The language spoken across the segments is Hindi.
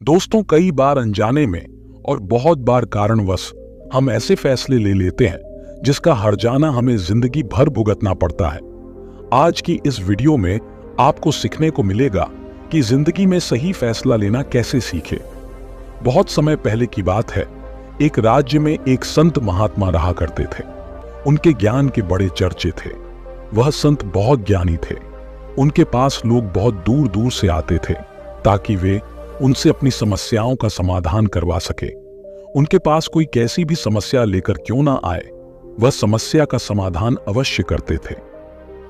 दोस्तों, कई बार अनजाने में और बहुत बार कारणवश हम ऐसे फैसले ले लेते हैं जिसका हर्जाना हमें जिंदगी भर भुगतना पड़ता है। आज की इस वीडियो में आपको सीखने को मिलेगा कि जिंदगी में सही फैसला लेना कैसे सीखे। बहुत समय पहले की बात है, एक राज्य में एक संत महात्मा रहा करते थे। उनके ज्ञान के बड़े चर्चे थे। वह संत बहुत ज्ञानी थे। उनके पास लोग बहुत दूर दूर से आते थे ताकि वे उनसे अपनी समस्याओं का समाधान करवा सके। उनके पास कोई कैसी भी समस्या लेकर क्यों ना आए, वह समस्या का समाधान अवश्य करते थे।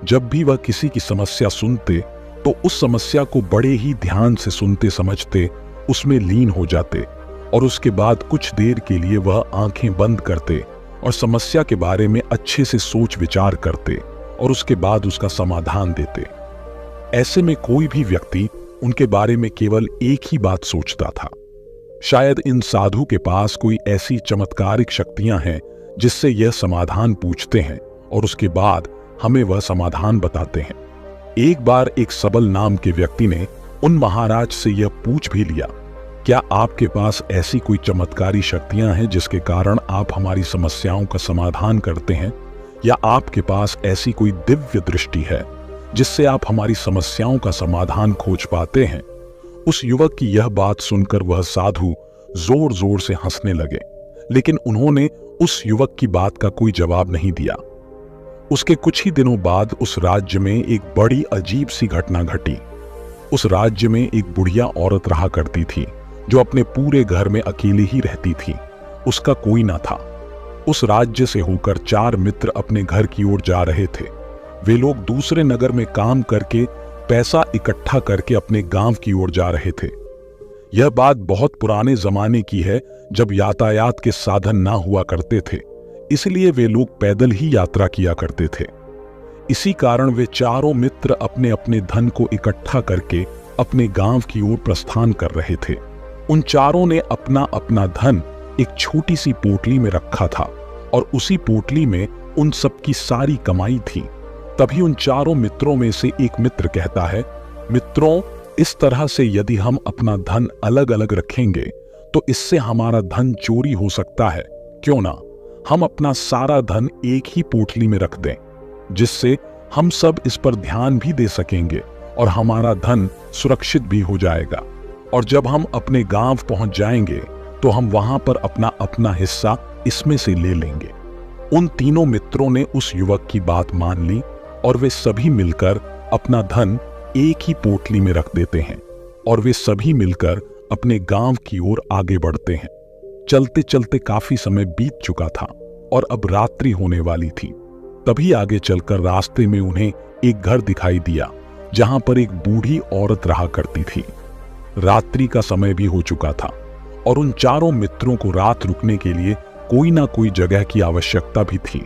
जब भी वह किसी की समस्या सुनते तो उस समस्या को बड़े ही ध्यान से सुनते समझते, उसमें लीन हो जाते और उसके बाद कुछ देर के लिए वह आंखें बंद करते और समस्या के बारे में अच्छे से सोच विचार करते और उसके बाद उसका समाधान देते। ऐसे में कोई भी व्यक्ति उनके बारे में केवल एक ही बात सोचता था, शायद इन साधु के पास कोई ऐसी चमत्कारिक शक्तियां हैं जिससे यह समाधान पूछते हैं और उसके बाद हमें वह समाधान बताते हैं। एक बार एक सबल नाम के व्यक्ति ने उन महाराज से यह पूछ भी लिया, क्या आपके पास ऐसी कोई चमत्कारी शक्तियां हैं जिसके कारण आप हमारी समस्याओं का समाधान करते हैं, या आपके पास ऐसी कोई दिव्य दृष्टि है जिससे आप हमारी समस्याओं का समाधान खोज पाते हैं। उस युवक की यह बात सुनकर वह साधु जोर जोर से हंसने लगे, लेकिन उन्होंने उस युवक की बात का कोई जवाब नहीं दिया। उसके कुछ ही दिनों बाद उस राज्य में एक बड़ी अजीब सी घटना घटी। उस राज्य में एक बुढ़िया औरत रहा करती थी जो अपने पूरे घर में अकेली ही रहती थी। उसका कोई ना था। उस राज्य से होकर 4 मित्र अपने घर की ओर जा रहे थे। वे लोग दूसरे नगर में काम करके पैसा इकट्ठा करके अपने गांव की ओर जा रहे थे। यह बात बहुत पुराने जमाने की है, जब यातायात के साधन ना हुआ करते थे, इसलिए वे लोग पैदल ही यात्रा किया करते थे। इसी कारण वे चारों मित्र अपने अपने धन को इकट्ठा करके अपने गांव की ओर प्रस्थान कर रहे थे। उन चारों ने अपना अपना धन एक छोटी सी पोटली में रखा था और उसी पोटली में उन सबकी सारी कमाई थी। तभी उन चारों मित्रों में से एक मित्र कहता है, मित्रों, इस तरह से यदि हम अपना धन अलग अलग रखेंगे तो इससे हमारा धन चोरी हो सकता है। क्यों ना हम अपना सारा धन एक ही पोटली में रख दें, जिससे हम सब इस पर ध्यान भी दे सकेंगे और हमारा धन सुरक्षित भी हो जाएगा। और जब हम अपने गांव पहुंच जाएंगे तो हम वहां पर अपना अपना हिस्सा इसमें से ले लेंगे। उन तीनों मित्रों ने उस युवक की बात मान ली और वे सभी मिलकर अपना धन एक ही पोटली में रख देते हैं और वे सभी मिलकर अपने गांव की ओर आगे बढ़ते हैं। चलते चलते काफी समय बीत चुका था और अब रात्रि होने वाली थी। तभी आगे चलकर रास्ते में उन्हें एक घर दिखाई दिया जहां पर एक बूढ़ी औरत रहा करती थी। रात्रि का समय भी हो चुका था और उन चारों मित्रों को रात रुकने के लिए कोई ना कोई जगह की आवश्यकता भी थी।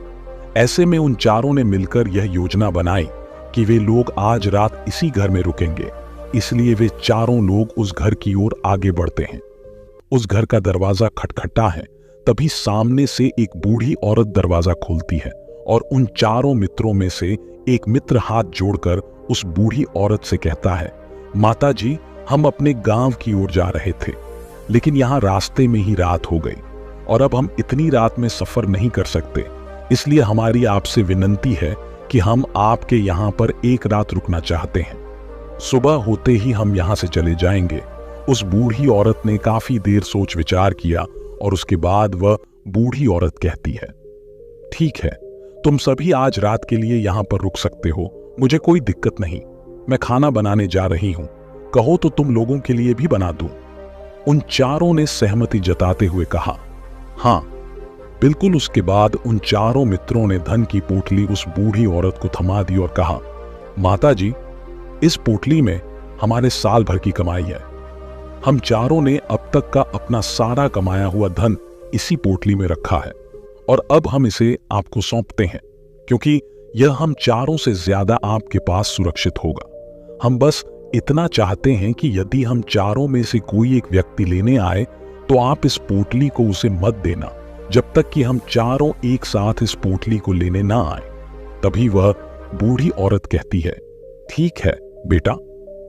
ऐसे में उन चारों ने मिलकर यह योजना बनाई कि वे लोग आज रात इसी घर में रुकेंगे। इसलिए वे चारों लोग उस घर की ओर आगे बढ़ते हैं। उस घर का दरवाजा खटखटा है। तभी सामने से एक बूढ़ी औरत दरवाजा खोलती है और उन चारों मित्रों में से एक मित्र हाथ जोड़कर उस बूढ़ी औरत से कहता है, माता जी, हम अपने गांव की ओर जा रहे थे, लेकिन यहाँ रास्ते में ही रात हो गई और अब हम इतनी रात में सफर नहीं कर सकते। इसलिए हमारी आपसे विनंती है कि हम आपके यहाँ पर एक रात रुकना चाहते हैं। सुबह होते ही हम यहाँ से चले जाएंगे। उस बूढ़ी औरत ने काफी देर सोच विचार किया और उसके बाद वह बूढ़ी औरत कहती है, ठीक है, तुम सभी आज रात के लिए यहाँ पर रुक सकते हो, मुझे कोई दिक्कत नहीं। मैं खाना बनाने जा रही हूँ, कहो तो तुम लोगों के लिए भी बना दूं। उन चारों ने सहमति जताते हुए कहा, हाँ बिल्कुल। उसके बाद उन चारों मित्रों ने धन की पोटली उस बूढ़ी औरत को थमा दी और कहा, माता जी, इस पोटली में हमारे साल भर की कमाई है। हम चारों ने अब तक का अपना सारा कमाया हुआ धन इसी पोटली में रखा है और अब हम इसे आपको सौंपते हैं, क्योंकि यह हम चारों से ज्यादा आपके पास सुरक्षित होगा। हम बस इतना चाहते हैं कि यदि हम चारों में से कोई एक व्यक्ति लेने आए तो आप इस पोटली को उसे मत देना जब तक कि हम चारों एक साथ इस पोटली को लेने ना आए। तभी वह बूढ़ी औरत कहती है, ठीक है बेटा,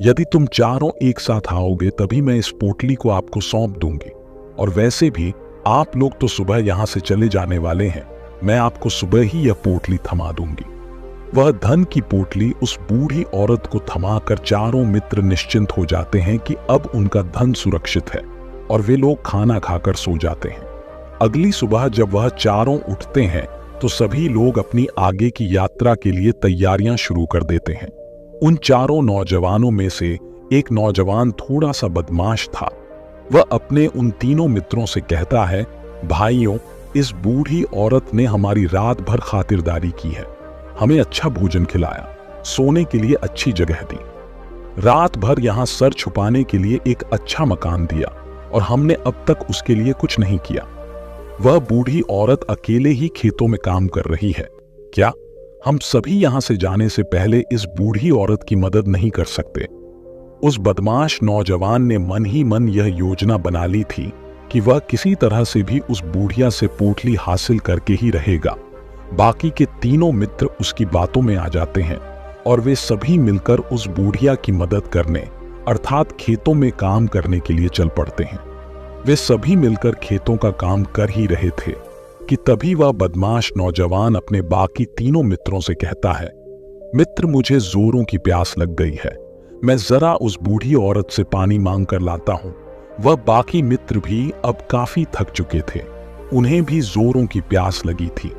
यदि तुम चारों एक साथ आओगे तभी मैं इस पोटली को आपको सौंप दूंगी, और वैसे भी आप लोग तो सुबह यहां से चले जाने वाले हैं, मैं आपको सुबह ही यह पोटली थमा दूंगी। वह धन की पोटली उस बूढ़ी औरत को थमाकर चारों मित्र निश्चिंत हो जाते हैं कि अब उनका धन सुरक्षित है, और वे लोग खाना खाकर सो जाते हैं। अगली सुबह जब वह चारों उठते हैं तो सभी लोग अपनी आगे की यात्रा के लिए तैयारियां शुरू कर देते हैं। उन चारों नौजवानों में से एक नौजवान थोड़ा सा बदमाश था। वह अपने उन तीनों मित्रों से कहता है, भाइयों, इस बूढ़ी औरत ने हमारी रात भर खातिरदारी की है, हमें अच्छा भोजन खिलाया, सोने के लिए अच्छी जगह दी, रात भर यहां सर छुपाने के लिए एक अच्छा मकान दिया, और हमने अब तक उसके लिए कुछ नहीं किया। वह बूढ़ी औरत अकेले ही खेतों में काम कर रही है। क्या हम सभी यहां से जाने से पहले इस बूढ़ी औरत की मदद नहीं कर सकते? उस बदमाश नौजवान ने मन ही मन यह योजना बना ली थी कि वह किसी तरह से भी उस बूढ़िया से पोटली हासिल करके ही रहेगा। बाकी के तीनों मित्र उसकी बातों में आ जाते हैं और वे सभी मिलकर उस बूढ़िया की मदद करने अर्थात खेतों में काम करने के लिए चल पड़ते हैं। वे सभी मिलकर खेतों का काम कर ही रहे थे कि तभी वह बदमाश नौजवान अपने बाकी तीनों मित्रों से कहता है, मित्र, मुझे जोरों की प्यास लग गई है, मैं जरा उस बूढ़ी औरत से पानी मांग कर लाता हूं। वह बाकी मित्र भी अब काफी थक चुके थे, उन्हें भी जोरों की प्यास लगी थी,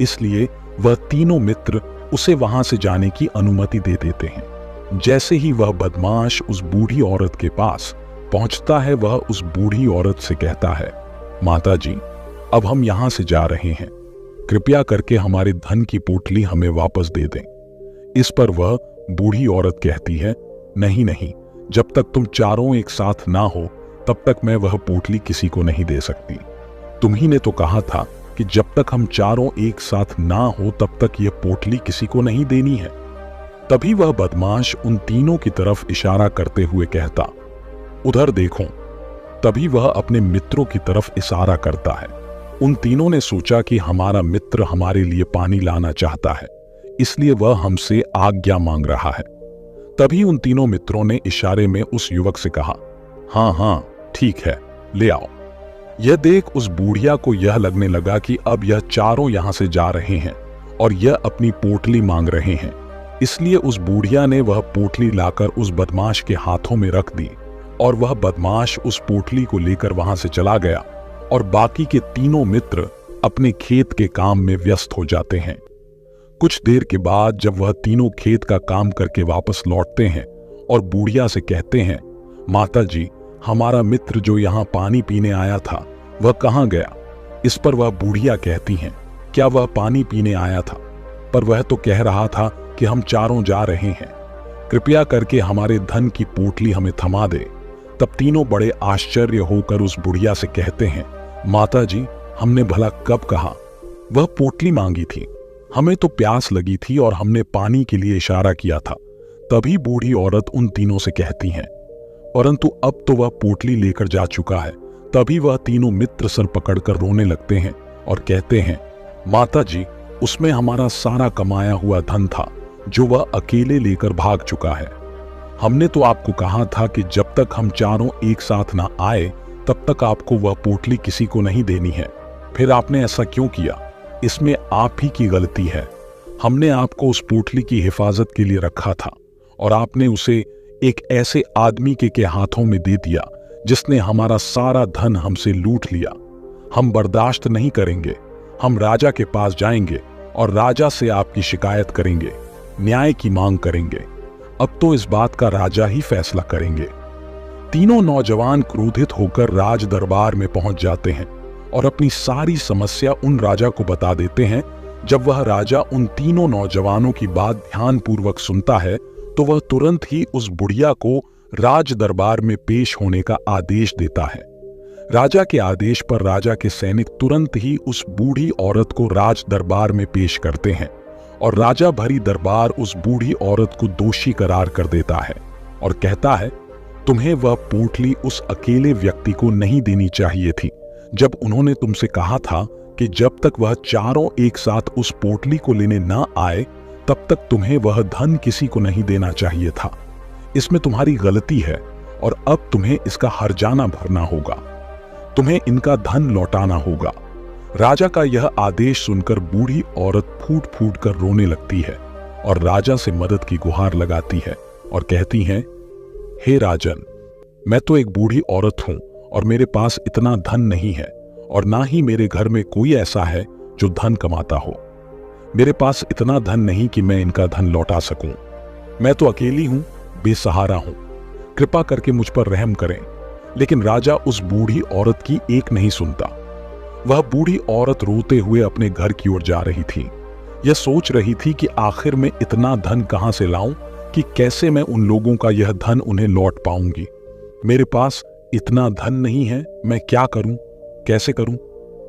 इसलिए वह तीनों मित्र उसे वहां से जाने की अनुमति दे देते हैं। जैसे ही वह बदमाश उस बूढ़ी औरत के पास पहुंचता है, वह उस बूढ़ी औरत से कहता है, माता जी, अब हम यहां से जा रहे हैं, कृपया करके हमारे धन की पोटली हमें वापस दे दें। इस पर वह बूढ़ी औरत कहती है, नहीं नहीं, जब तक तुम चारों एक साथ ना हो तब तक मैं वह पोटली किसी को नहीं दे सकती। तुम्ही ने तो कहा था कि जब तक हम चारों एक साथ ना हो तब तक यह पोटली किसी को नहीं देनी है। तभी वह बदमाश उन तीनों की तरफ इशारा करते हुए कहता, उधर देखो। तभी वह अपने मित्रों की तरफ इशारा करता है। उन तीनों ने सोचा कि हमारा मित्र हमारे लिए पानी लाना चाहता है, इसलिए वह हमसे आज्ञा मांग रहा है। तभी उन तीनों मित्रों ने इशारे में उस युवक से कहा, हाँ हाँ ठीक है, ले आओ। यह देख उस बूढ़िया को यह लगने लगा कि अब यह चारों यहां से जा रहे हैं और यह अपनी पोटली मांग रहे हैं, इसलिए उस बूढ़िया ने वह पोटली लाकर उस बदमाश के हाथों में रख दी और वह बदमाश उस पोटली को लेकर वहां से चला गया और बाकी के तीनों मित्र अपने खेत के काम में व्यस्त हो जाते हैं। कुछ देर के बाद जब वह तीनों खेत का काम करके वापस लौटते हैं और बूढ़िया से कहते हैं, माता जी, हमारा मित्र जो यहाँ पानी पीने आया था वह कहाँ गया? इस पर वह बूढ़िया कहती हैं, क्या वह पानी पीने आया था? पर वह तो कह रहा था कि हम चारों जा रहे हैं, कृपया करके हमारे धन की पोटली हमें थमा दे। तब तीनों बड़े आश्चर्य होकर उस बुढ़िया से कहते हैं, माता जी, हमने भला कब कहा? वह पोटली मांगी थी, हमें तो प्यास लगी थी और हमने पानी के लिए इशारा किया था। तभी बूढ़ी औरत उन तीनों से कहती हैं, परंतु अब तो वह पोटली लेकर जा चुका है। तभी वह तीनों मित्र सर पकड़कर रोने लगते हैं और कहते हैं, माता जी, उसमें हमारा सारा कमाया हुआ धन था जो वह अकेले लेकर भाग चुका है। हमने तो आपको कहा था कि जब तक हम चारों एक साथ ना आए तब तक आपको वह पोटली किसी को नहीं देनी है, फिर आपने ऐसा क्यों किया? इसमें आप ही की गलती है। हमने आपको उस पोटली की हिफाजत के लिए रखा था और आपने उसे एक ऐसे आदमी के हाथों में दे दिया जिसने हमारा सारा धन हमसे लूट लिया। हम बर्दाश्त नहीं करेंगे, हम राजा के पास जाएंगे और राजा से आपकी शिकायत करेंगे, न्याय की मांग करेंगे। अब तो इस बात का राजा ही फैसला करेंगे। तीनों नौजवान क्रोधित होकर राज दरबार में पहुंच जाते हैं और अपनी सारी समस्या उन राजा को बता देते हैं। जब वह राजा उन तीनों नौजवानों की बात ध्यानपूर्वक सुनता है तो वह तुरंत ही उस बुढ़िया को राज दरबार में पेश होने का आदेश देता है। राजा के आदेश पर राजा के सैनिक तुरंत ही उस बूढ़ी औरत को राज दरबार में पेश करते हैं और राजा भरी दरबार उस बूढ़ी औरत को दोषी करार कर देता है और कहता है, तुम्हें वह पोटली उस अकेले व्यक्ति को नहीं देनी चाहिए थी, जब उन्होंने तुमसे कहा था कि जब तक वह चारों एक साथ उस पोटली को लेने ना आए तब तक तुम्हें वह धन किसी को नहीं देना चाहिए था। इसमें तुम्हारी गलती है और अब तुम्हें इसका हर्जाना भरना होगा। तुम्हें इनका धन लौटाना होगा। राजा का यह आदेश सुनकर बूढ़ी औरत फूट फूट कर रोने लगती है और राजा से मदद की गुहार लगाती है और कहती हैं, हे राजन, मैं तो एक बूढ़ी औरत हूं और मेरे पास इतना धन नहीं है और ना ही मेरे घर में कोई ऐसा है जो धन कमाता हो। मेरे पास इतना धन नहीं कि मैं इनका धन लौटा सकूं। मैं तो अकेली हूं, बेसहारा हूं। कृपा करके मुझ पर रहम करें। लेकिन राजा उस बूढ़ी औरत की एक नहीं सुनता। वह बूढ़ी औरत रोते हुए अपने घर की ओर जा रही थी। यह सोच रही थी कि आखिर मैं इतना धन कहां से लाऊं कि कैसे मैं उन लोगों का यह धन उन्हें लौट पाऊंगी। मेरे पास इतना धन नहीं है, मैं क्या करूं, कैसे करूं,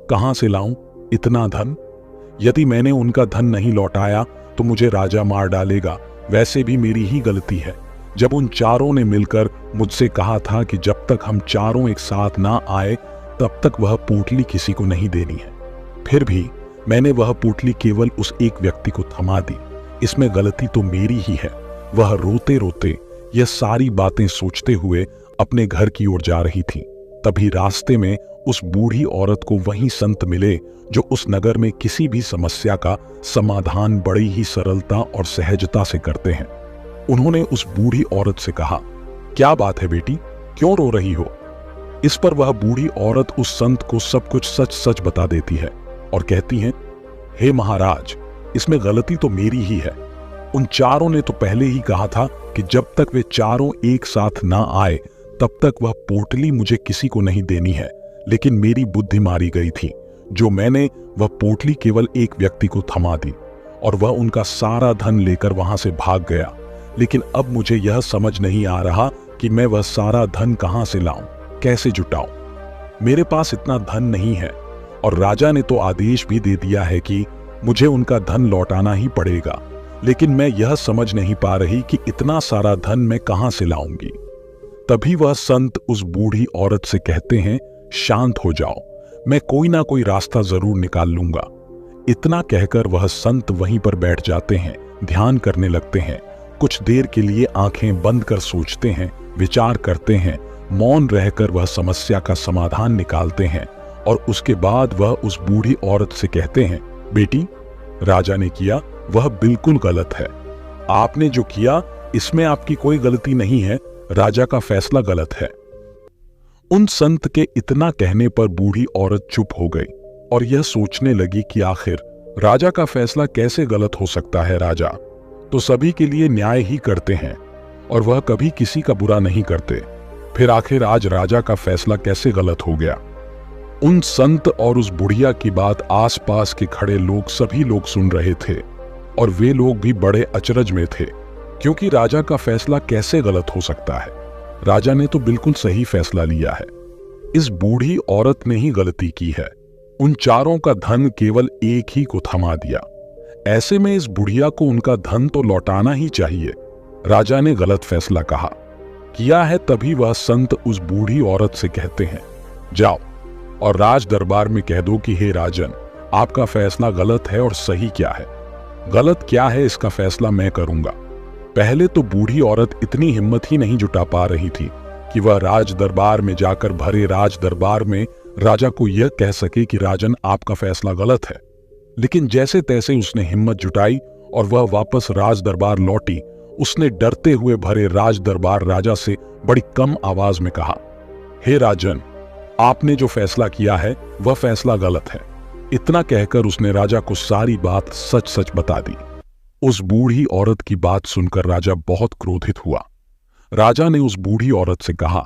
कहां से लाऊं इतना धन? यदि मैंने उनका धन नहीं लौटाया तो मुझे राजा मार डालेगा। वैसे भी मेरी ही गलती है। जब उन चारों ने मिलकर मुझसे कहा था कि जब तक हम चारों एक साथ ना आए तब तक वह पोटली किसी को नहीं देनी है, फिर भी मैंने वह पोटली केवल उस एक व्यक्ति को थमा दी। इसमें गलती तो मेरी ही है। वह रोते रोते यह सारी बातें सोचते हुए अपने घर की ओर जा रही थी। तभी रास्ते में उस बूढ़ी औरत को वही संत मिले जो उस नगर में किसी भी समस्या का समाधान बड़ी ही सरलता और सहजता से करते हैं। उन्होंने उस बूढ़ी औरत से कहा, क्या बात है बेटी, क्यों रो रही हो? इस पर वह बूढ़ी औरत उस संत को सब कुछ सच सच बता देती है और कहती है, हे महाराज, इसमें गलती तो मेरी ही है। उन चारों ने तो पहले ही कहा था कि जब तक वे चारों एक साथ ना आए तब तक वह पोटली मुझे किसी को नहीं देनी है। लेकिन मेरी बुद्धि मारी गई थी, जो मैंने वह पोटली केवल एक व्यक्ति को थमा दी और वह उनका सारा धन लेकर वहां से भाग गया। लेकिन अब मुझे यह समझ नहीं आ रहा कि मैं वह सारा धन कहां से लाऊं, कैसे जुटाऊं। मेरे पास इतना धन नहीं है और राजा ने तो आदेश भी दे दिया है कि मुझे उनका धन लौटाना ही पड़ेगा। लेकिन मैं यह समझ नहीं पा रही कि इतना सारा धन मैं कहां से लाऊंगी। तभी वह संत उस बूढ़ी औरत से कहते हैं, शांत हो जाओ, मैं कोई ना कोई रास्ता जरूर निकाल लूंगा। इतना कहकर वह संत वहीं पर बैठ जाते हैं, ध्यान करने लगते हैं। कुछ देर के लिए आंखें बंद कर सोचते हैं, विचार करते हैं। मौन रहकर वह समस्या का समाधान निकालते हैं और उसके बाद वह उस बूढ़ी औरत से कहते हैं, बेटी, राजा ने किया वह बिल्कुल गलत है। आपने जो किया इसमें आपकी कोई गलती नहीं है, राजा का फैसला गलत है। उन संत के इतना कहने पर बूढ़ी औरत चुप हो गई और यह सोचने लगी कि आखिर राजा का फैसला कैसे गलत हो सकता है। राजा तो सभी के लिए न्याय ही करते हैं और वह कभी किसी का बुरा नहीं करते। फिर आखिर आज राजा का फैसला कैसे गलत हो गया? उन संत और उस बुढ़िया की बात आसपास के खड़े लोग सभी लोग सुन रहे थे और वे लोग भी बड़े अचरज में थे, क्योंकि राजा का फैसला कैसे गलत हो सकता है? राजा ने तो बिल्कुल सही फैसला लिया है। इस बूढ़ी औरत ने ही गलती की है। उन चारों का धन केवल एक ही को थमा दिया। ऐसे में इस बुढ़िया को उनका धन तो लौटाना ही चाहिए। राजा ने गलत फैसला कहा किया है। तभी वह संत उस बूढ़ी औरत से कहते हैं, जाओ और राज दरबार में कह दो कि हे राजन, आपका फैसला गलत है और सही क्या है। गलत क्या है इसका फैसला मैं करूंगा। पहले तो बूढ़ी औरत इतनी हिम्मत ही नहीं जुटा पा रही थी कि वह राज दरबार में जाकर भरे राज दरबार में राजा को यह कह सके कि राजन, आपका फैसला गलत है। लेकिन जैसे तैसे उसने हिम्मत जुटाई और वह वापस राज दरबार लौटी। उसने डरते हुए भरे राज दरबार राजा से बड़ी कम आवाज में कहा, हे राजन, आपने जो फैसला किया है वह फैसला गलत है। इतना कहकर उसने राजा को सारी बात सच सच बता दी। उस बूढ़ी औरत की बात सुनकर राजा बहुत क्रोधित हुआ। राजा ने उस बूढ़ी औरत से कहा,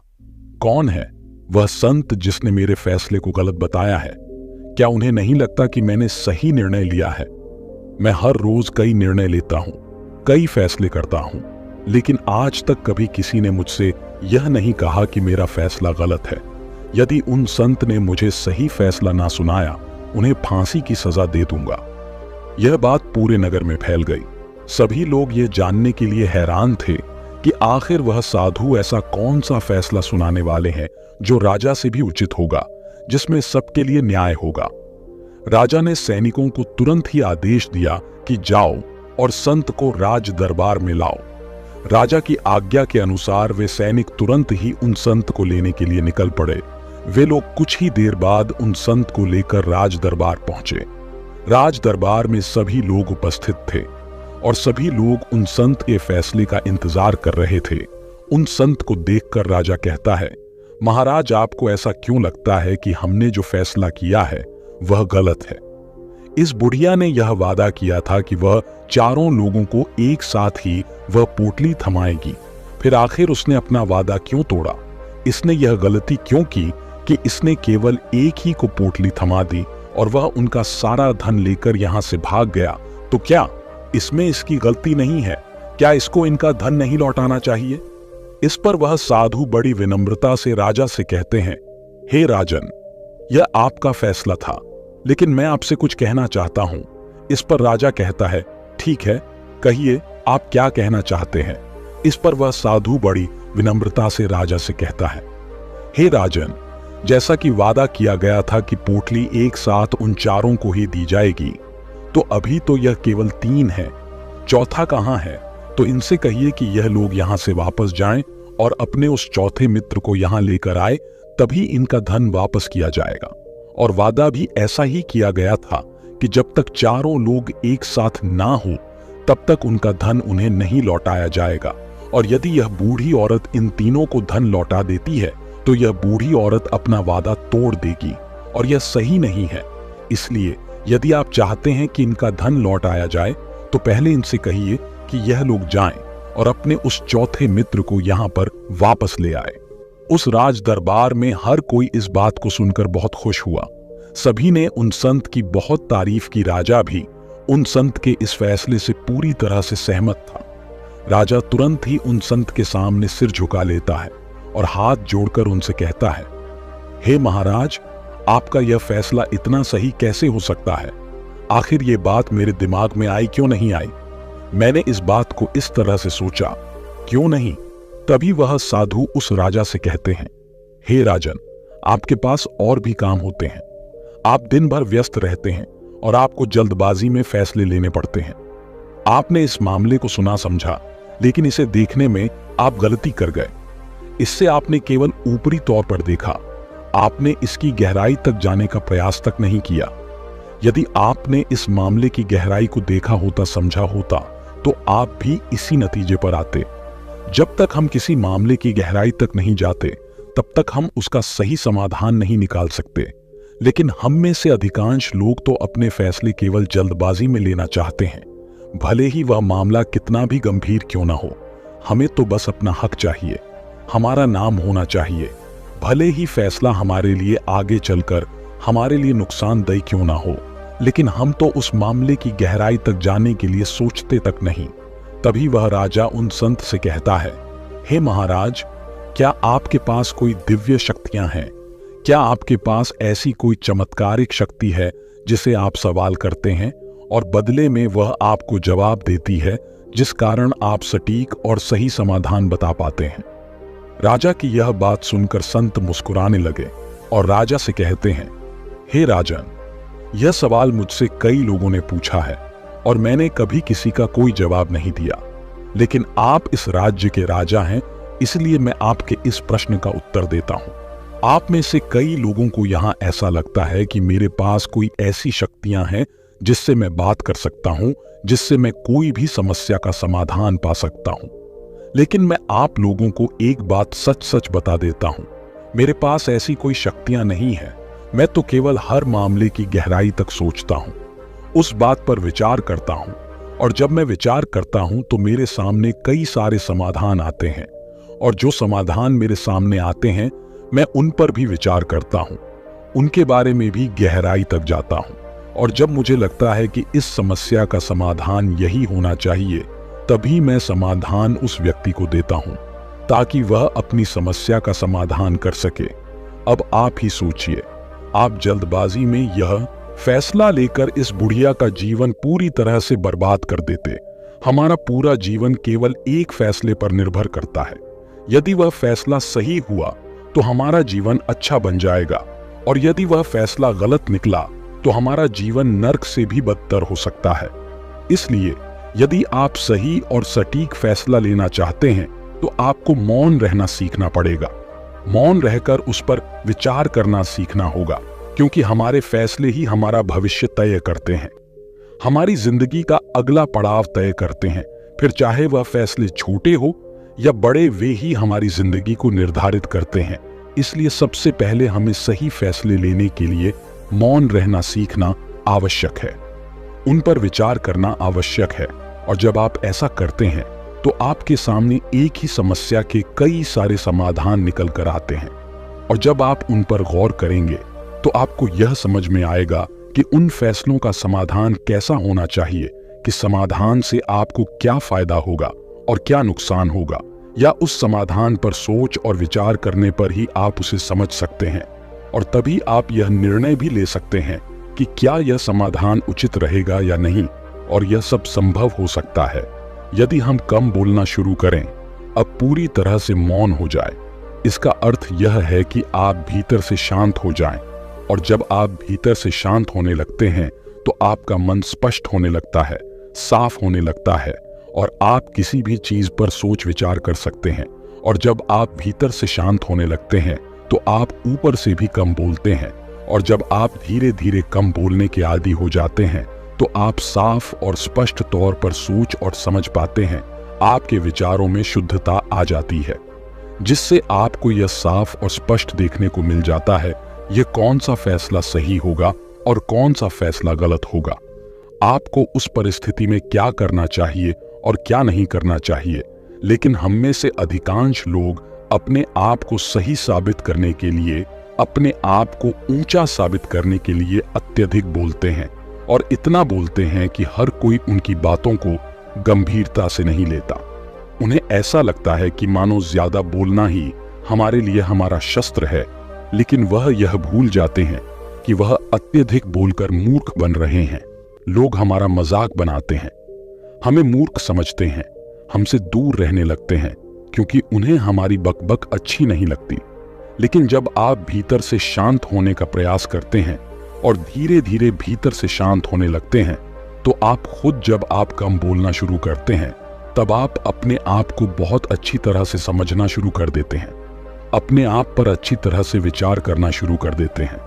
कौन है वह संत जिसने मेरे फैसले को गलत बताया है? क्या उन्हें नहीं लगता कि मैंने सही निर्णय लिया है? मैं हर रोज कई निर्णय लेता हूं, कई फैसले करता हूं, लेकिन आज तक कभी किसी ने मुझसे यह नहीं कहा कि मेरा फैसला गलत है। यदि उन संत ने मुझे सही फैसला ना सुनाया, उन्हें फांसी की सजा दे दूंगा। यह बात पूरे नगर में फैल गई। सभी लोग ये जानने के लिए हैरान थे कि आखिर वह साधु ऐसा कौन सा फैसला सुनाने वाले हैं जो राजा से भी उचित होगा, जिसमें सबके लिए न्याय होगा। राजा ने सैनिकों को तुरंत ही आदेश दिया कि जाओ और संत को राज दरबार में लाओ। राजा की आज्ञा के अनुसार वे सैनिक तुरंत ही उन संत को लेने के लिए निकल पड़े। वे लोग कुछ ही देर बाद उन संत को लेकर राज दरबार पहुंचे। राज दरबार में सभी लोग उपस्थित थे और सभी लोग उन संत के फैसले का इंतजार कर रहे थे। उन संत को देखकर राजा कहता है, महाराज, आपको ऐसा क्यों लगता है कि हमने जो फैसला किया है वह गलत है? इस बुढ़िया ने यह वादा किया था कि वह चारों लोगों को एक साथ ही वह पोटली थमाएगी, फिर आखिर उसने अपना वादा क्यों तोड़ा? इसने यह गलती क्यों की कि इसने केवल एक ही को पोटली थमा दी और वह उनका सारा धन लेकर यहां से भाग गया? तो क्या इसमें इसकी गलती नहीं है? क्या इसको इनका धन नहीं लौटाना चाहिए? इस पर वह साधु बड़ी विनम्रता से राजा से कहते हैं, हे राजन, यह आपका फैसला था, लेकिन मैं आपसे कुछ कहना चाहता हूं। इस पर राजा कहता है, ठीक है, कहिए, आप क्या कहना चाहते हैं? इस पर वह साधु बड़ी विनम्रता से राजा से कहता है, हे राजन, जैसा कि वादा किया गया था कि पोटली एक साथ उन चारों को ही दी जाएगी, तो अभी तो यह केवल 3 है, चौथा कहां है? तो इनसे कहिए कि यह लोग यहां से वापस जाएं और अपने उस चौथे मित्र को यहां लेकर आए, तभी इनका धन वापस किया जाएगा। और वादा भी ऐसा ही किया गया था कि जब तक चारों लोग एक साथ ना हो तब तक उनका धन उन्हें नहीं लौटाया जाएगा। और यदि यह बूढ़ी औरत इन तीनों को धन लौटा देती है तो यह बूढ़ी औरत अपना वादा तोड़ देगी और यह सही नहीं है। इसलिए यदि आप चाहते हैं कि इनका धन लौटाया जाए तो पहले इनसे कहिए कि यह लोग जाएं और अपने उस चौथे मित्र को यहां पर वापस ले आए। उस राज दरबार में हर कोई इस बात को सुनकर बहुत खुश हुआ। सभी ने उन संत की बहुत तारीफ की। राजा भी उन संत के इस फैसले से पूरी तरह से सहमत था। राजा तुरंत ही उन संत के सामने सिर झुका लेता है और हाथ जोड़कर उनसे कहता है, हे महाराज, आपका यह फैसला इतना सही कैसे हो सकता है? आखिर ये बात मेरे दिमाग में आई क्यों नहीं आई? मैंने इस बात को इस तरह से सोचा क्यों नहीं? तभी वह साधु उस राजा से कहते हैं, हे राजन, आपके पास और भी काम होते हैं। आप दिन भर व्यस्त रहते हैं और आपको जल्दबाजी में फैसले लेने पड़ते हैं। आपने इस मामले को सुना समझा, लेकिन इसे देखने में आप गलती कर गए। इससे आपने केवल ऊपरी तौर पर देखा, आपने इसकी गहराई तक जाने का प्रयास तक नहीं किया। यदि आपने इस मामले की गहराई को देखा होता, समझा होता, तो आप भी इसी नतीजे पर आते। जब तक हम किसी मामले की गहराई तक नहीं जाते, तब तक हम उसका सही समाधान नहीं निकाल सकते। लेकिन हम में से अधिकांश लोग तो अपने फैसले केवल जल्दबाजी में लेना चाहते हैं, भले ही वह मामला कितना भी गंभीर क्यों ना हो। हमें तो बस अपना हक चाहिए, हमारा नाम होना चाहिए, भले ही फैसला हमारे लिए आगे चलकर हमारे लिए नुकसानदेह क्यों ना हो। लेकिन हम तो उस मामले की गहराई तक जाने के लिए सोचते तक नहीं। तभी वह राजा उन संत से कहता है, हे महाराज, क्या आपके पास कोई दिव्य शक्तियां हैं? क्या आपके पास ऐसी कोई चमत्कारिक शक्ति है जिसे आप सवाल करते हैं और बदले में वह आपको जवाब देती है, जिस कारण आप सटीक और सही समाधान बता पाते हैं? राजा की यह बात सुनकर संत मुस्कुराने लगे और राजा से कहते हैं, हे राजन, यह सवाल मुझसे कई लोगों ने पूछा है और मैंने कभी किसी का कोई जवाब नहीं दिया, लेकिन आप इस राज्य के राजा हैं, इसलिए मैं आपके इस प्रश्न का उत्तर देता हूं। आप में से कई लोगों को यहां ऐसा लगता है कि मेरे पास कोई ऐसी शक्तियां हैं जिससे मैं बात कर सकता हूं, जिससे मैं कोई भी समस्या का समाधान पा सकता हूं। लेकिन मैं आप लोगों को एक बात सच सच बता देता हूं, मेरे पास ऐसी कोई शक्तियां नहीं है। मैं तो केवल हर मामले की गहराई तक सोचता हूं, उस बात पर विचार करता हूं, और जब मैं विचार करता हूं तो मेरे सामने कई सारे समाधान आते हैं, और जो समाधान मेरे सामने आते हैं मैं उन पर भी विचार करता हूं, उनके बारे में भी गहराई तक जाता हूं, और जब मुझे लगता है कि इस समस्या का समाधान यही होना चाहिए, तभी मैं समाधान उस व्यक्ति को देता हूं ताकि वह अपनी समस्या का समाधान कर सके। अब आप ही सोचिए, आप जल्दबाजी में यह फैसला लेकर इस बुढ़िया का जीवन पूरी तरह से बर्बाद कर देते। हमारा पूरा जीवन केवल एक फैसले पर निर्भर करता है। यदि वह फैसला सही हुआ तो हमारा जीवन अच्छा बन जाएगा, और यदि वह फैसला गलत निकला तो हमारा जीवन नर्क से भी बदतर हो सकता है। इसलिए यदि आप सही और सटीक फैसला लेना चाहते हैं तो आपको मौन रहना सीखना पड़ेगा। मौन रहकर उस पर विचार करना सीखना होगा, क्योंकि हमारे फैसले ही हमारा भविष्य तय करते हैं, हमारी जिंदगी का अगला पड़ाव तय करते हैं। फिर चाहे वह फैसले छोटे हो या बड़े, वे ही हमारी जिंदगी को निर्धारित करते हैं। इसलिए सबसे पहले हमें सही फैसले लेने के लिए मौन रहना सीखना आवश्यक है, उन पर विचार करना आवश्यक है। और जब आप ऐसा करते हैं तो आपके सामने एक ही समस्या के कई सारे समाधान निकल कर आते हैं। और जब आप उन पर गौर करेंगे तो आपको यह समझ में आएगा कि उन फैसलों का समाधान कैसा होना चाहिए, कि समाधान से आपको क्या फायदा होगा और क्या नुकसान होगा, या उस समाधान पर सोच और विचार करने पर ही आप उसे समझ सकते हैं। और तभी आप यह निर्णय भी ले सकते हैं कि क्या यह समाधान उचित रहेगा या नहीं। और यह सब संभव हो सकता है यदि हम कम बोलना शुरू करें, अब पूरी तरह से मौन हो जाए। इसका अर्थ यह है कि आप भीतर से शांत हो जाएं। और जब आप भीतर से शांत होने लगते हैं तो आपका मन स्पष्ट होने लगता है, साफ होने लगता है, और आप किसी भी चीज पर सोच विचार कर सकते हैं। और जब आप भीतर से शांत होने लगते हैं तो आप ऊपर से भी कम बोलते हैं। और जब आप धीरे धीरे कम बोलने के आदी हो जाते हैं तो आप साफ और स्पष्ट तौर पर सोच और समझ पाते हैं। आपके विचारों में शुद्धता आ जाती है, जिससे आपको यह साफ और स्पष्ट देखने को मिल जाता है यह कौन सा फैसला सही होगा और कौन सा फैसला गलत होगा। आपको उस परिस्थिति में क्या करना चाहिए और क्या नहीं करना चाहिए। लेकिन हम में से अधिकांश लोग अपने आप को सही साबित करने के लिए, अपने आप को ऊंचा साबित करने के लिए अत्यधिक बोलते हैं, और इतना बोलते हैं कि हर कोई उनकी बातों को गंभीरता से नहीं लेता। उन्हें ऐसा लगता है कि मानो ज्यादा बोलना ही हमारे लिए हमारा शस्त्र है, लेकिन वह यह भूल जाते हैं कि वह अत्यधिक बोलकर मूर्ख बन रहे हैं। लोग हमारा मजाक बनाते हैं, हमें मूर्ख समझते हैं, हमसे दूर रहने लगते हैं, क्योंकि उन्हें हमारी बकबक अच्छी नहीं लगती। लेकिन जब आप भीतर से शांत होने का प्रयास करते हैं और धीरे धीरे भीतर से शांत होने लगते हैं तो आप खुद, जब आप कम बोलना शुरू करते हैं, तब आप अपने आप को बहुत अच्छी तरह से समझना शुरू कर देते हैं, अपने आप पर अच्छी तरह से विचार करना शुरू कर देते हैं।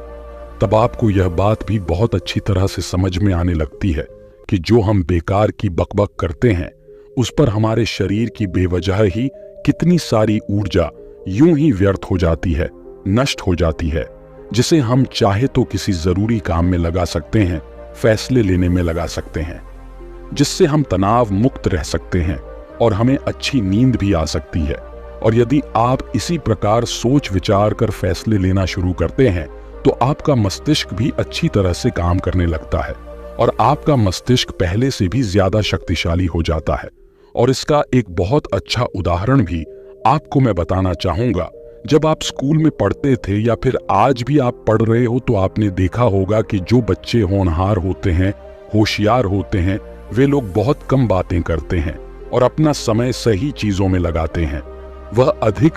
तब आपको यह बात भी बहुत अच्छी तरह से समझ में आने लगती है कि जो हम बेकार की बकबक करते हैं उस पर हमारे शरीर की बेवजह ही कितनी सारी ऊर्जा यूं ही व्यर्थ हो जाती है, नष्ट हो जाती है, जिसे हम चाहे तो किसी जरूरी काम में लगा सकते हैं, फैसले लेने में लगा सकते हैं, जिससे हम तनाव मुक्त रह सकते हैं और हमें अच्छी नींद भी आ सकती है। और यदि आप इसी प्रकार सोच विचार कर फैसले लेना शुरू करते हैं तो आपका मस्तिष्क भी अच्छी तरह से काम करने लगता है और आपका मस्तिष्क पहले से भी ज्यादा शक्तिशाली हो जाता है। और इसका एक बहुत अच्छा उदाहरण भी आपको मैं बताना चाहूंगा। जब आप स्कूल में पढ़ते थे या फिर आज भी आप पढ़ रहे हो तो आपने देखा होगा कि जो बच्चे होनहार होते हैं, होशियार होते हैं, वे लोग बहुत कम बातें करते हैं और अपना समय सही चीजों में लगाते हैं। वह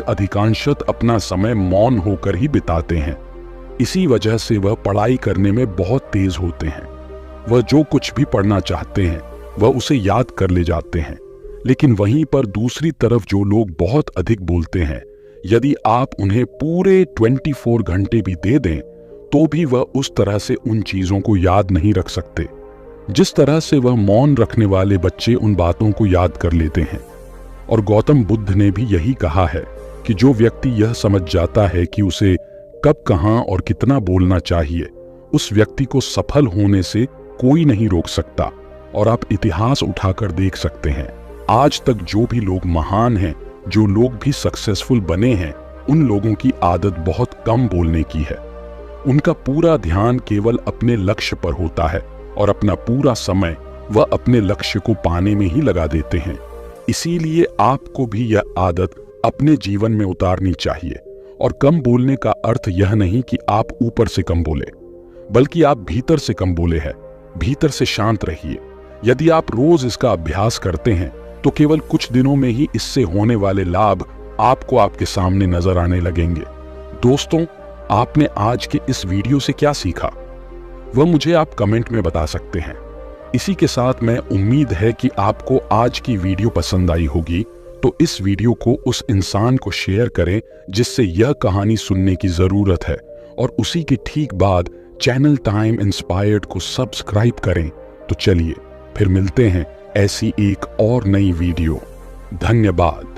अधिकांशत अपना समय मौन होकर ही बिताते हैं। इसी वजह से वह पढ़ाई करने में बहुत तेज होते हैं। वह जो कुछ भी पढ़ना चाहते हैं वह उसे याद कर ले जाते हैं। लेकिन वहीं पर दूसरी तरफ जो लोग बहुत अधिक बोलते हैं, यदि आप उन्हें पूरे 24 घंटे भी दे दें तो भी वह उस तरह से उन चीजों को याद नहीं रख सकते जिस तरह से वह मौन रखने वाले बच्चे उन बातों को याद कर लेते हैं। और गौतम बुद्ध ने भी यही कहा है कि जो व्यक्ति यह समझ जाता है कि उसे कब, कहां और कितना बोलना चाहिए, उस व्यक्ति को सफल होने से कोई नहीं रोक सकता। और आप इतिहास उठाकर देख सकते हैं, आज तक जो भी लोग महान हैं, जो लोग भी सक्सेसफुल बने हैं, उन लोगों की आदत बहुत कम बोलने की है। उनका पूरा ध्यान केवल अपने लक्ष्य पर होता है और अपना पूरा समय वह अपने लक्ष्य को पाने में ही लगा देते हैं। इसीलिए आपको भी यह आदत अपने जीवन में उतारनी चाहिए। और कम बोलने का अर्थ यह नहीं कि आप ऊपर से कम बोले, बल्कि आप भीतर से कम बोले हैं। भीतर से शांत रहिए। यदि आप रोज इसका अभ्यास करते हैं तो केवल कुछ दिनों में ही इससे होने वाले लाभ आपको आपके सामने नजर आने लगेंगे। दोस्तों, आपने आज के इस वीडियो से क्या सीखा वह मुझे आप कमेंट में बता सकते हैं। इसी के साथ मैं उम्मीद है कि आपको आज की वीडियो पसंद आई होगी, तो इस वीडियो को उस इंसान को शेयर करें जिससे यह कहानी सुनने की जरूरत है, और उसी के ठीक बाद चैनल टाइम इंस्पायर्ड को सब्सक्राइब करें। तो चलिए फिर मिलते हैं ऐसी एक और नई वीडियो। धन्यवाद।